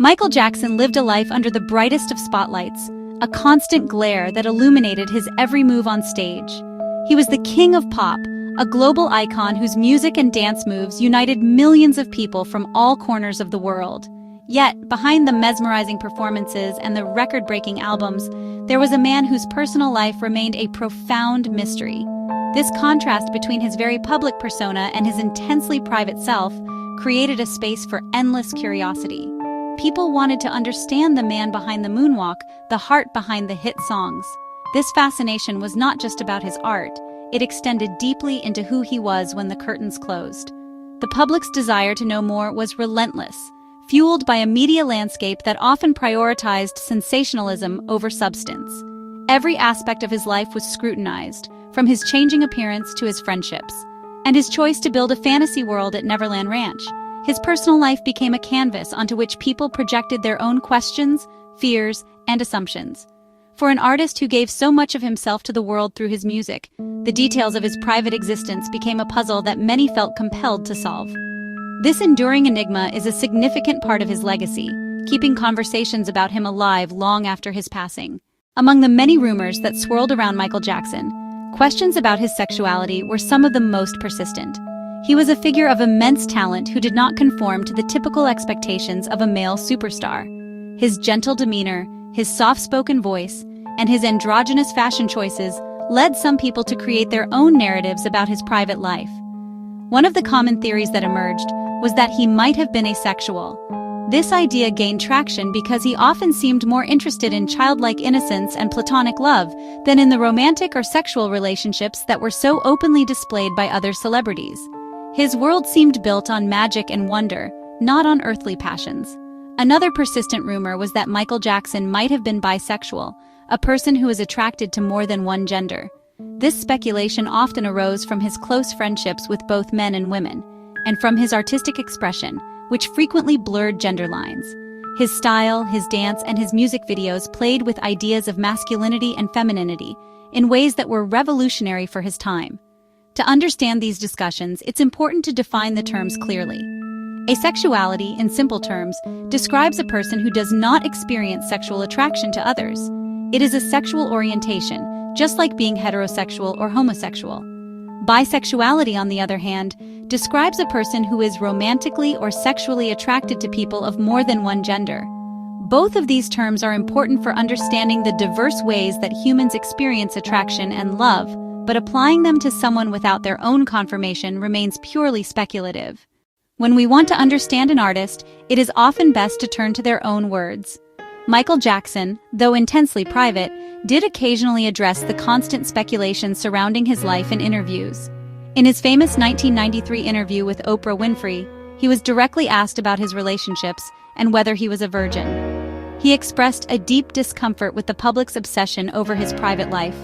Michael Jackson lived a life under the brightest of spotlights, a constant glare that illuminated his every move on stage. He was the king of pop, a global icon whose music and dance moves united millions of people from all corners of the world. Yet, behind the mesmerizing performances and the record-breaking albums, there was a man whose personal life remained a profound mystery. This contrast between his very public persona and his intensely private self created a space for endless curiosity. People wanted to understand the man behind the moonwalk, the heart behind the hit songs. This fascination was not just about his art, it extended deeply into who he was when the curtains closed. The public's desire to know more was relentless, fueled by a media landscape that often prioritized sensationalism over substance. Every aspect of his life was scrutinized, from his changing appearance to his friendships. And his choice to build a fantasy world at Neverland Ranch. His personal life became a canvas onto which people projected their own questions, fears, and assumptions. For an artist who gave so much of himself to the world through his music, the details of his private existence became a puzzle that many felt compelled to solve. This enduring enigma is a significant part of his legacy, keeping conversations about him alive long after his passing. Among the many rumors that swirled around Michael Jackson, questions about his sexuality were some of the most persistent. He was a figure of immense talent who did not conform to the typical expectations of a male superstar. His gentle demeanor, his soft-spoken voice, and his androgynous fashion choices led some people to create their own narratives about his private life. One of the common theories that emerged was that he might have been asexual. This idea gained traction because he often seemed more interested in childlike innocence and platonic love than in the romantic or sexual relationships that were so openly displayed by other celebrities. His world seemed built on magic and wonder, not on earthly passions. Another persistent rumor was that Michael Jackson might have been bisexual, a person who is attracted to more than one gender. This speculation often arose from his close friendships with both men and women, and from his artistic expression, which frequently blurred gender lines. His style, his dance, and his music videos played with ideas of masculinity and femininity in ways that were revolutionary for his time. To understand these discussions, it's important to define the terms clearly. Asexuality, in simple terms, describes a person who does not experience sexual attraction to others. It is a sexual orientation, just like being heterosexual or homosexual. Bisexuality, on the other hand, describes a person who is romantically or sexually attracted to people of more than one gender. Both of these terms are important for understanding the diverse ways that humans experience attraction and love, but applying them to someone without their own confirmation remains purely speculative. When we want to understand an artist, it is often best to turn to their own words. Michael Jackson, though intensely private, did occasionally address the constant speculation surrounding his life in interviews. In his famous 1993 interview with Oprah Winfrey, he was directly asked about his relationships and whether he was a virgin. He expressed a deep discomfort with the public's obsession over his private life,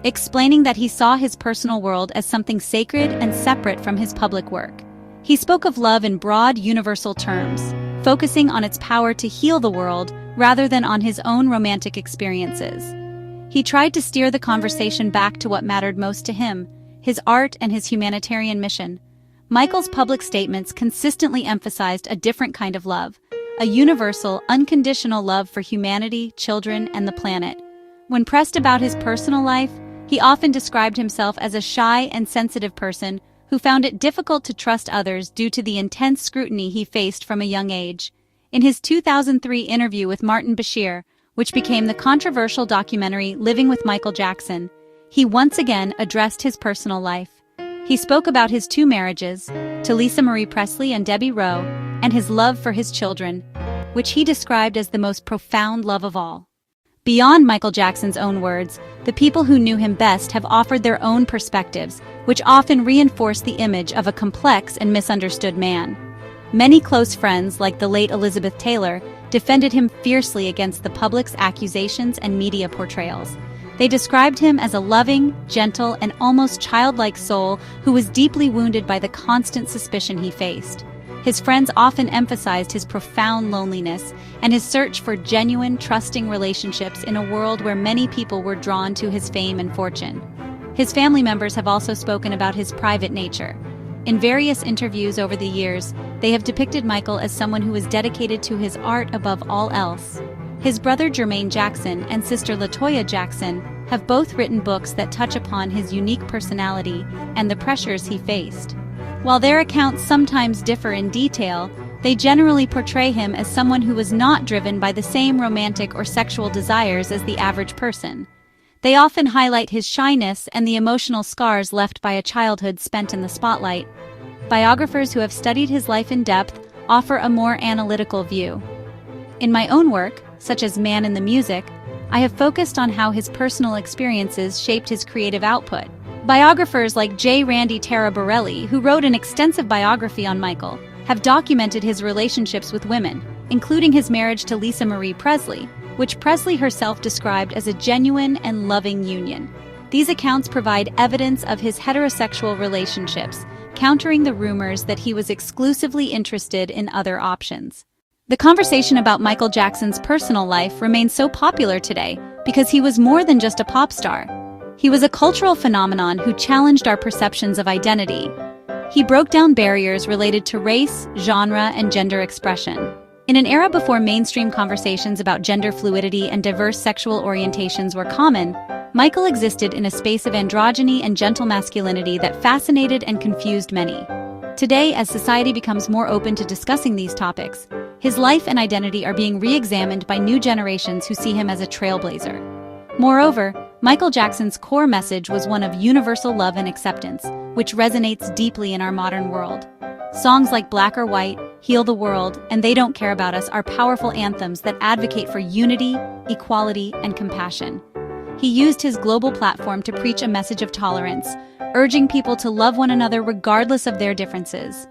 explaining that he saw his personal world as something sacred and separate from his public work. He spoke of love in broad, universal terms, focusing on its power to heal the world rather than on his own romantic experiences. He tried to steer the conversation back to what mattered most to him, his art and his humanitarian mission. Michael's public statements consistently emphasized a different kind of love, a universal, unconditional love for humanity, children, and the planet. When pressed about his personal life, he often described himself as a shy and sensitive person who found it difficult to trust others due to the intense scrutiny he faced from a young age. In his 2003 interview with Martin Bashir, which became the controversial documentary Living with Michael Jackson, he once again addressed his personal life. He spoke about his 2 marriages, to Lisa Marie Presley and Debbie Rowe, and his love for his children, which he described as the most profound love of all. Beyond Michael Jackson's own words, the people who knew him best have offered their own perspectives, which often reinforce the image of a complex and misunderstood man. Many close friends, like the late Elizabeth Taylor, defended him fiercely against the public's accusations and media portrayals. They described him as a loving, gentle, and almost childlike soul who was deeply wounded by the constant suspicion he faced. His friends often emphasized his profound loneliness and his search for genuine, trusting relationships in a world where many people were drawn to his fame and fortune. His family members have also spoken about his private nature. In various interviews over the years, they have depicted Michael as someone who was dedicated to his art above all else. His brother Jermaine Jackson and sister LaToya Jackson have both written books that touch upon his unique personality and the pressures he faced. While their accounts sometimes differ in detail, they generally portray him as someone who was not driven by the same romantic or sexual desires as the average person. They often highlight his shyness and the emotional scars left by a childhood spent in the spotlight. Biographers who have studied his life in depth offer a more analytical view. In my own work, such as Man in the Music, I have focused on how his personal experiences shaped his creative output. Biographers like J. Randy Taraborelli, who wrote an extensive biography on Michael, have documented his relationships with women, including his marriage to Lisa Marie Presley, which Presley herself described as a genuine and loving union. These accounts provide evidence of his heterosexual relationships, countering the rumors that he was exclusively interested in other options. The conversation about Michael Jackson's personal life remains so popular today because he was more than just a pop star. He was a cultural phenomenon who challenged our perceptions of identity. He broke down barriers related to race, genre, and gender expression. In an era before mainstream conversations about gender fluidity and diverse sexual orientations were common, Michael existed in a space of androgyny and gentle masculinity that fascinated and confused many. Today, as society becomes more open to discussing these topics, his life and identity are being re-examined by new generations who see him as a trailblazer. Moreover, Michael Jackson's core message was one of universal love and acceptance, which resonates deeply in our modern world. Songs like Black or White, Heal the World, and They Don't Care About Us are powerful anthems that advocate for unity, equality, and compassion. He used his global platform to preach a message of tolerance, urging people to love one another regardless of their differences.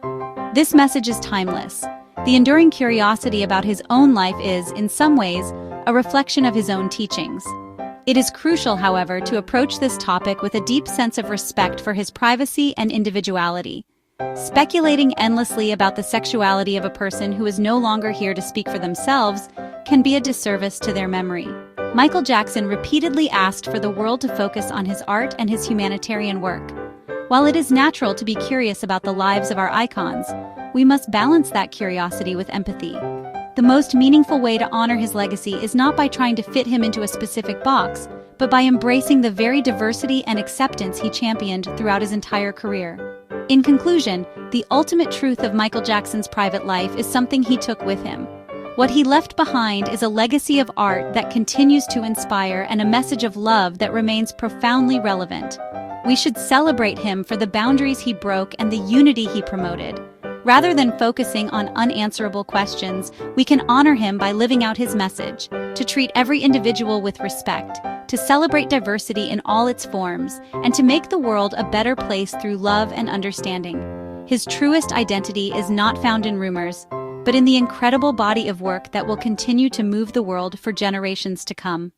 This message is timeless. The enduring curiosity about his own life is, in some ways, a reflection of his own teachings. It is crucial, however, to approach this topic with a deep sense of respect for his privacy and individuality. Speculating endlessly about the sexuality of a person who is no longer here to speak for themselves can be a disservice to their memory. Michael Jackson repeatedly asked for the world to focus on his art and his humanitarian work. While it is natural to be curious about the lives of our icons, we must balance that curiosity with empathy. The most meaningful way to honor his legacy is not by trying to fit him into a specific box, but by embracing the very diversity and acceptance he championed throughout his entire career. In conclusion, the ultimate truth of Michael Jackson's private life is something he took with him. What he left behind is a legacy of art that continues to inspire and a message of love that remains profoundly relevant. We should celebrate him for the boundaries he broke and the unity he promoted. Rather than focusing on unanswerable questions, we can honor him by living out his message, to treat every individual with respect, to celebrate diversity in all its forms, and to make the world a better place through love and understanding. His truest identity is not found in rumors, but in the incredible body of work that will continue to move the world for generations to come.